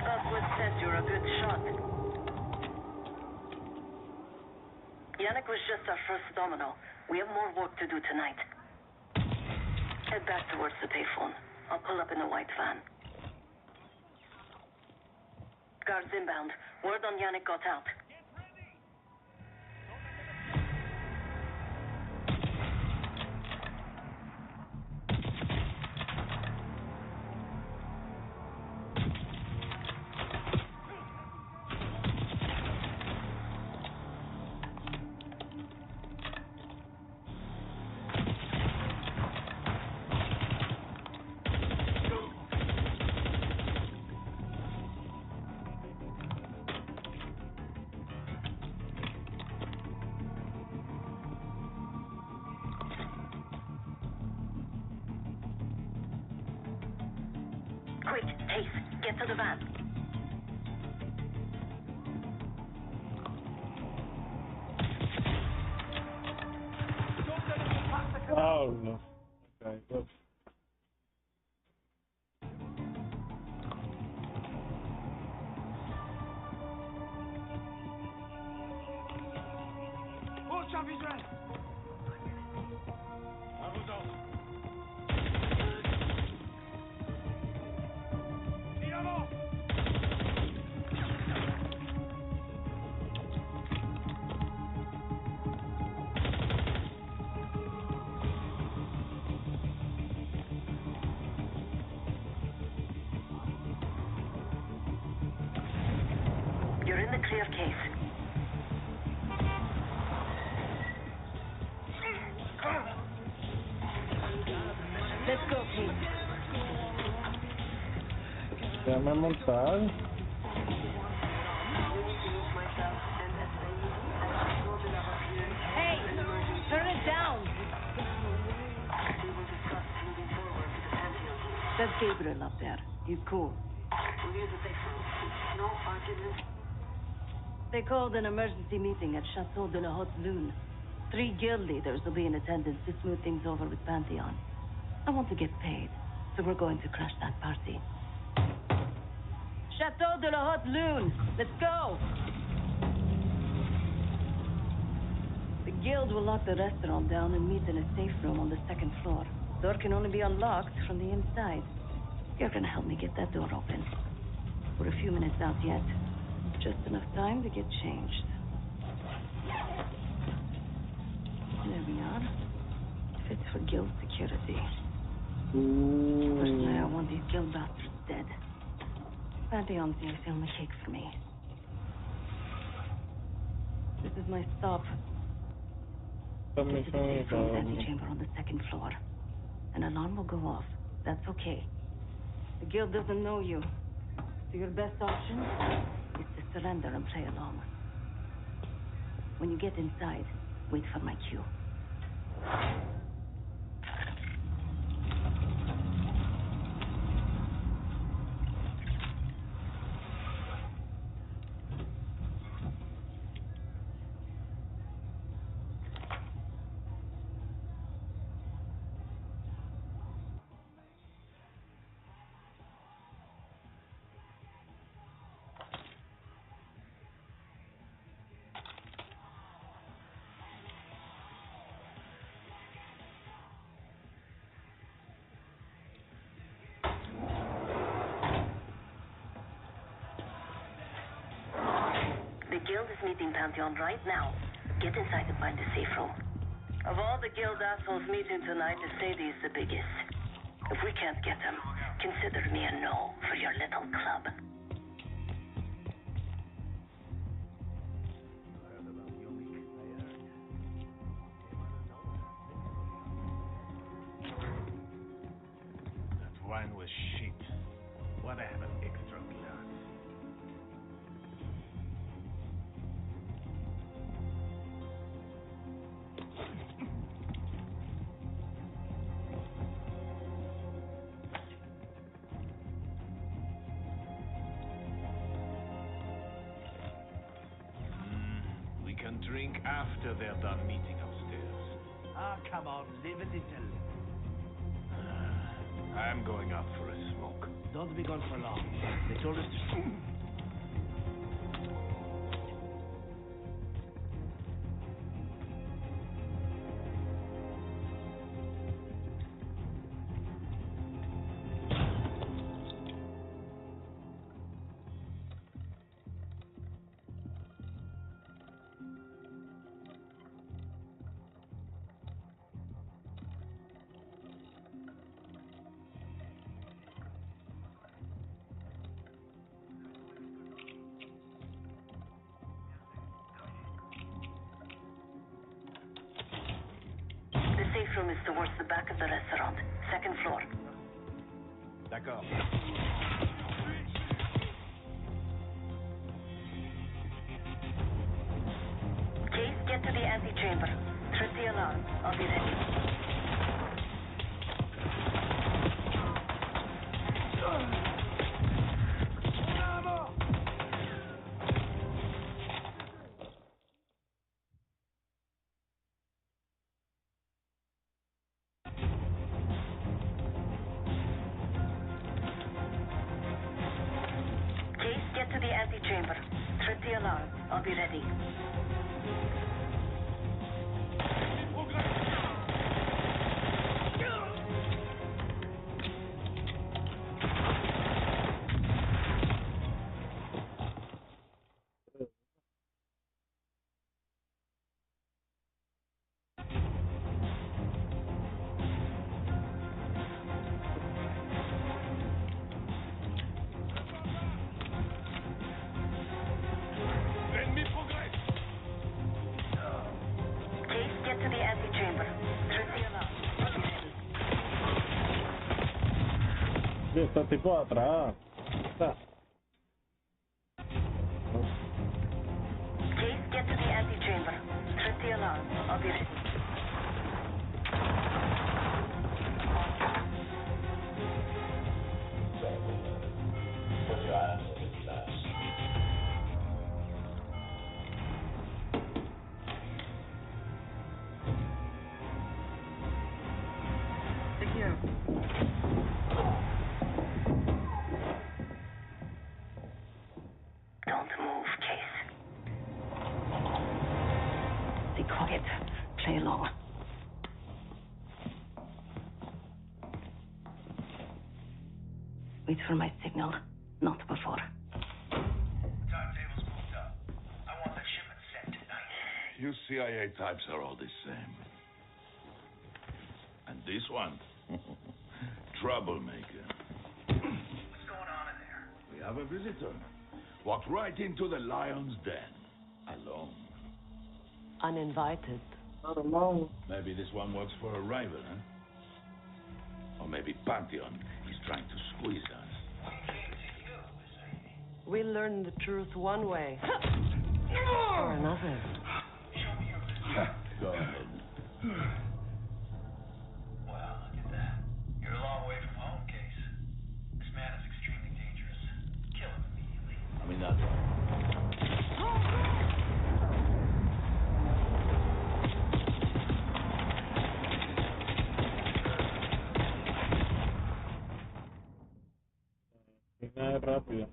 Buzzwood said you're a good shot. Yannick was just our first domino. We have more work to do tonight. Head back towards the payphone. I'll pull up in the white van. Guards inbound. Word on Yannick got out. Quick, Ace, get to the van. Oh no. Okay, good. Oh, Chappie's red! Vamos out. Tiralo! You're in the clear case. Let's go, Pete. Déjame montar. Hey, turn it down. That's Gabriel up there. He's cool. They called an emergency meeting at Chateau de la Haute Lune. 3 guild leaders will be in attendance to smooth things over with Pantheon. I want to get paid, so we're going to crash that party. Chateau de la Haute Lune, let's go! The guild will lock the restaurant down and meet in a safe room on the 2nd floor. Door can only be unlocked from the inside. You're gonna help me get that door open. We're a few minutes out yet. Just enough time to get changed. There we are. Fits for guild security. Personally, I want these guild bastards dead. Pantheon's the icing on the cake for me. This is my stop. Get to the safe room antechamber on the 2nd floor. An alarm will go off. That's okay. The guild doesn't know you. So your best option is to surrender and play along. When you get inside, wait for my cue. The guild is meeting Pantheon right now. Get inside and find the safe room. Of all the guild assholes meeting tonight, the Sadie is the biggest. If we can't get them, consider me a no for your little club. That wine was shit. Why'd I have an extra glass? drink after they're done meeting upstairs. Ah, come on, live a little. I'm going out for a smoke. Don't be gone for long. They told us to... The safe room is towards the back of the restaurant. Second floor. D'accord. Case, get to the antechamber. Trip the alarm. I'll be ready. Case, get to the antechamber. Trip the alarm. I'll be ready. Case, get to the antechamber. Trip the alarm. I'll be ready. Está tipo atrás. Está. Case, get to the antechamber. Trip the alarm. I'll be ready. Secure. Don't move, Case. Be quiet. Play along. Wait for my signal, not before. Timetable's moved up. I want the shipment sent tonight. You CIA types are all the same. And this one, troublemaker. What's going on in there? We have a visitor. Walked right into the lion's den, alone. Uninvited. Normal. Maybe this one works for a rival, huh? Or maybe Pantheon is trying to squeeze us. We learn the truth one way or another. Go ahead. Well, look at that. You're a long way from home, Case. This man is extremely dangerous. Kill him immediately. I mean, that's all. Nada rápido.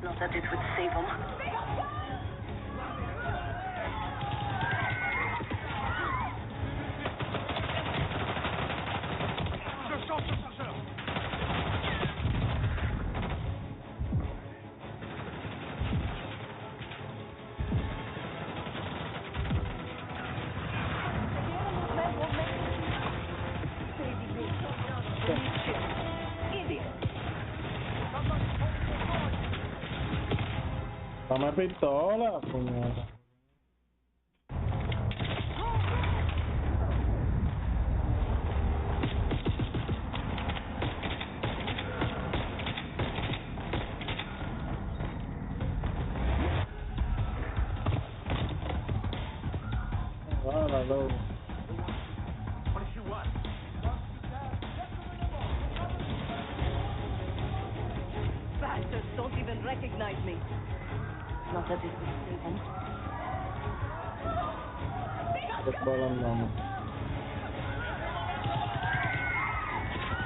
Not that it would save him. Dame pistola, puñeta. even recognize me. Not that this will save them.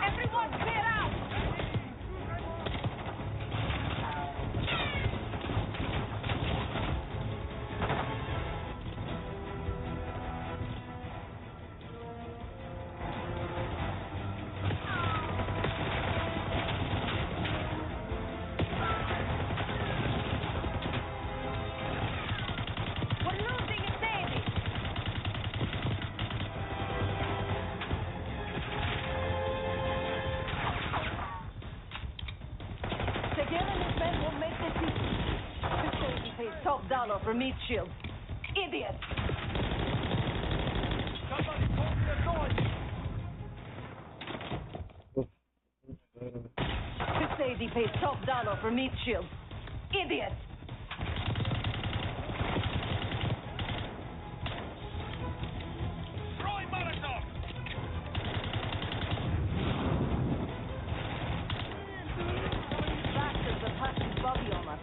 Everyone clear out! $12 for meat shields. Idiot! Somebody call the authorities! This lady pays $12 for meat shields. Idiot! Throwing Molotov! These bastards are passing Bobby on us.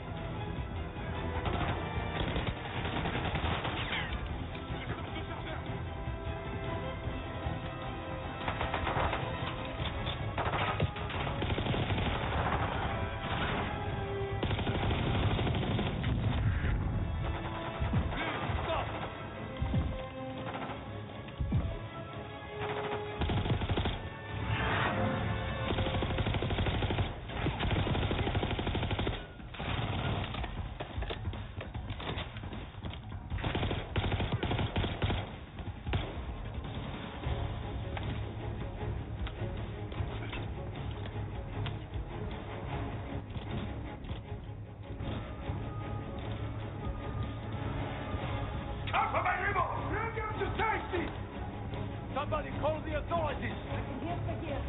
Somebody call the authorities! I can hear the gear.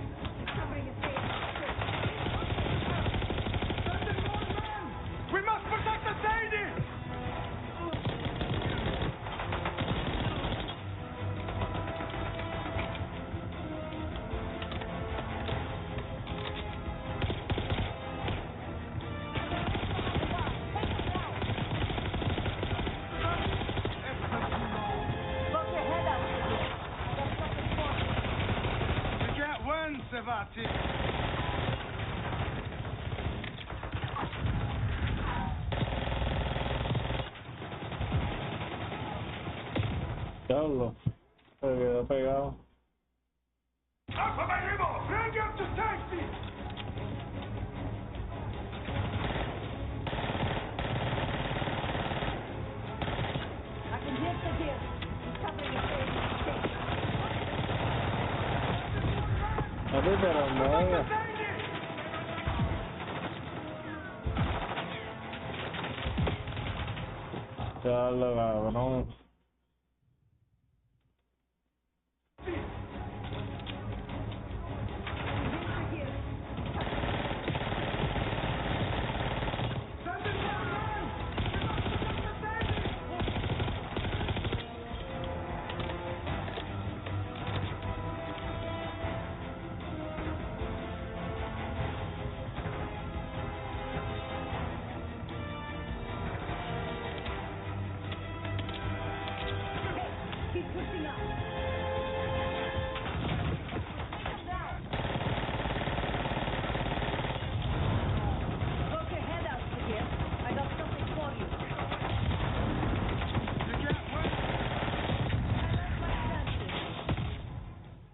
Covering a safe. Send more men! We must protect the lady! Diablo, se quedó pegado. Bring him to safety! I can hear the gear. Covering a safe. A ver, pero no. Diablo, cabrón.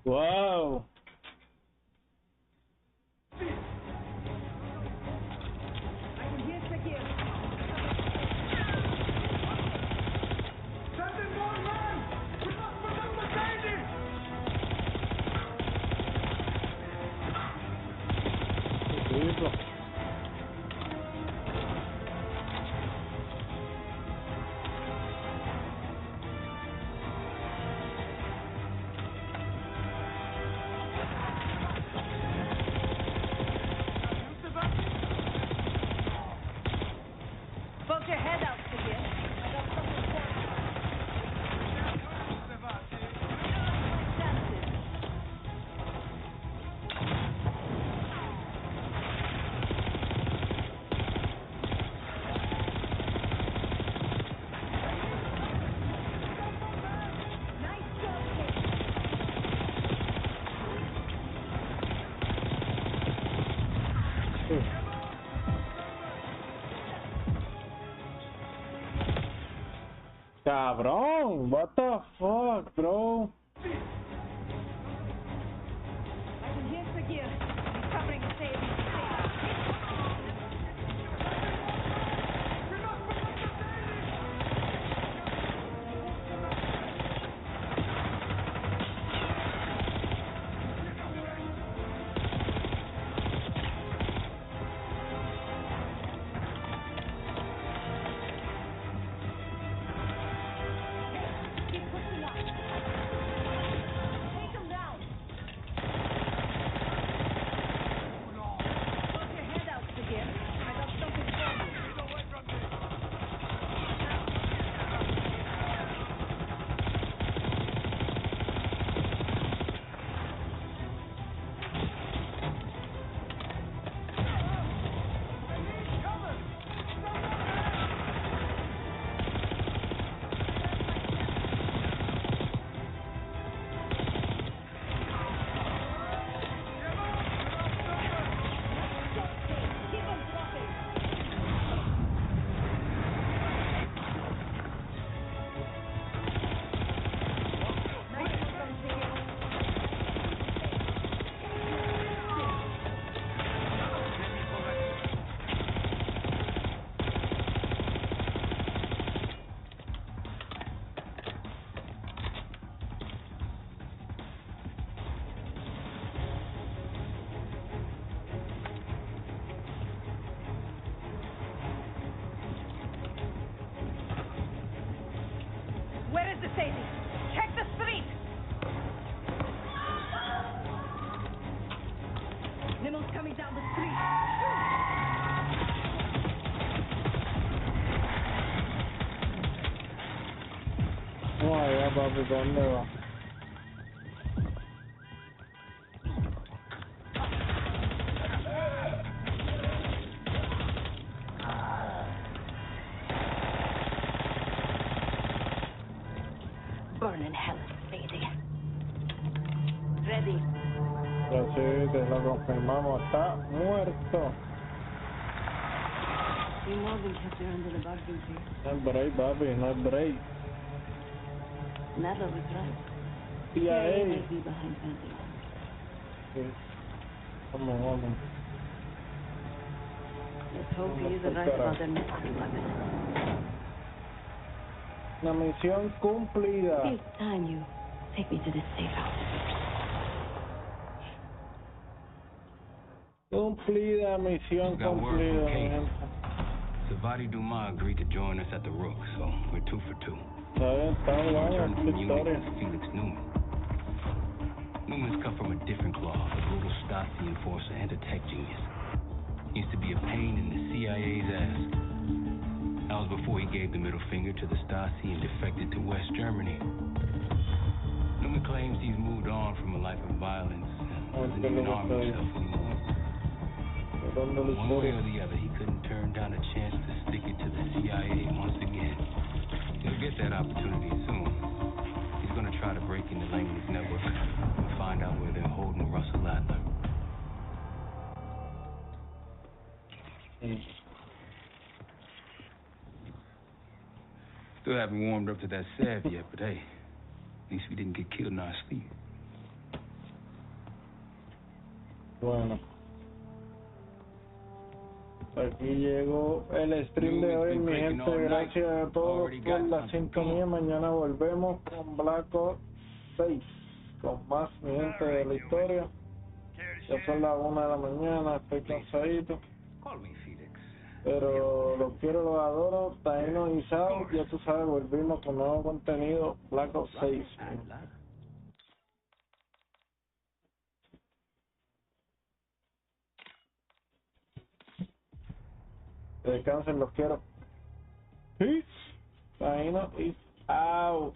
Wow. Cabrón, what the fuck, bro? I can hear the gear. He's covering the stage. Where is the safety? Check the street! Limo's coming down the street. Vaya, papi, ¿dónde va? Burn in hell, lady. Ready. Ya sí, te lo confirmamos, está muerto. You more than kept her under the bargain here. No hay break, papi, no hay break. Nada was right. CIA. might be behind Pentagon. Sí. Vamos. Let's hope he isn't right about their mystery weapon. La misión cumplida. It's time you take me to the safe house. Cumplida, misión Got word from cumplida, Kate. gente. Savati Dumas agreed to join us at the Rook, so we're 2 for 2. Está bien, está buena Returned esta from Munich historia. is Felix Newman. Newman's cut from a different cloth, a brutal Stasi enforcer and a tech genius. He used to be a pain in the CIA's ass. That was before he gave the middle finger to the Stasi and defected to West Germany. Newman claims he's moved on from a life of violence and doesn't even arm himself anymore. One way or the other, he couldn't turn down a chance to stick it to the CIA once again. He'll get that opportunity soon. He's going to try to break into Langley's network and find out where they're holding Russell Adler. Still haven't warmed up to that salve yet, but hey, at least we didn't get killed in our sleep. Bueno. Aquí llegó el stream de hoy, mi gente. Gracias a todos por la sintonía. Mañana volvemos con Black Ops 6, con más, mi gente, de la historia. Ya son las 1 de la mañana, estoy cansadito. Pero los quiero, los adoro. TAINO y Sao, ya tú sabes, volvimos con nuevo contenido, Black Ops 6. Descansen, los quiero. Peace. TAINO is out.